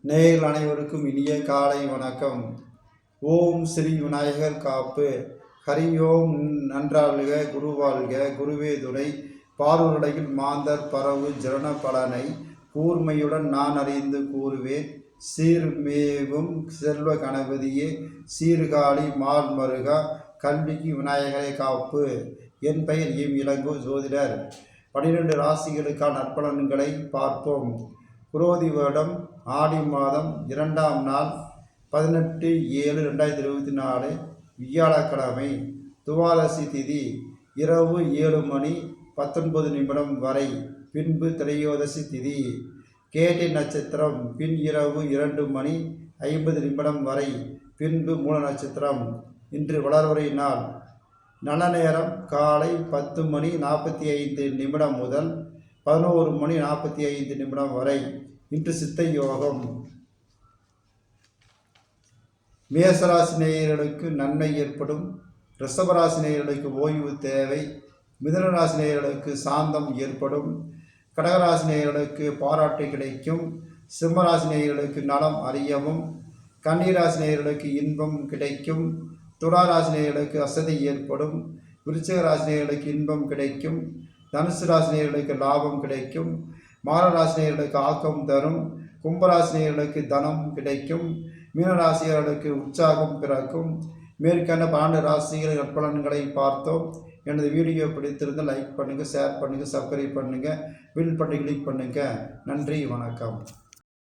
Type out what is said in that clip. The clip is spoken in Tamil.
நேயர்கள் அனைவருக்கும் இனிய காலை வணக்கம். ஓம் ஸ்ரீ விநாயகர் காப்பு. ஹரி ஓம். நன்றாழ்க குருவாழ்க குருவே துணை. பார்வருடையில் மாந்தர் பரவு ஜரண பலனை கூர்மையுடன் நான் அறிந்து கூறுவேன். சீர்மேவும் செல்வ கணபதியே சீர்காழி மால் மருகா கல்விக்கு விநாயகரை காப்பு. என் பெயர் இளங்கோ ஜோதிடர். 12 ராசிகளுக்கான நற்பலன்களை பார்ப்போம். குரோதி வருடம் ஆடி மாதம் 2ஆம் நாள் 18/7/2024 வியாழக்கிழமை. துவாதசி திதி இரவு 7:19 வரை, பின்பு திரையோதசி திதி. கேட்டை நட்சத்திரம் பின் இரவு 2:50 வரை, பின்பு மூல நட்சத்திரம். இன்று வளர்வரை நாள். நல்ல நேரம் காலை 10:45 முதல் 11:45 வரை. இன்று சித்த யோகம். மேசராசி நேயர்களுக்கு நன்மை ஏற்படும். ரிஷபராசி நேயர்களுக்கு ஓய்வு தேவை. மிதுனராசி நேயர்களுக்கு சாந்தம் ஏற்படும். கடகராசி நேயர்களுக்கு பாராட்டு கிடைக்கும். சிம்மராசி நேயர்களுக்கு நலம் அறியவும். கன்னிராசி நேயர்களுக்கு இன்பம் கிடைக்கும். துளாராசி நேயர்களுக்கு அசதி ஏற்படும். விருச்சிக ராசி நேயர்களுக்கு இன்பம் கிடைக்கும். தனுசு ராசி நேயர்களுக்கு லாபம் கிடைக்கும். மகர ராசினியர்களுக்கு ஆக்கம் தரும். கும்பராசினியர்களுக்கு தனம் கிடைக்கும். மீனராசியர்களுக்கு உற்சாகம் பிறக்கும். மேற்கண்ட 12 ராசிகள் நற்பலன்களை பார்த்தோம். எனது வீடியோ பிடித்திருந்தால் லைக் பண்ணுங்கள், ஷேர் பண்ணுங்கள், சப்ஸ்கிரைப் பண்ணுங்கள், பில் பண்ணி கிளிக் பண்ணுங்கள். நன்றி, வணக்கம்.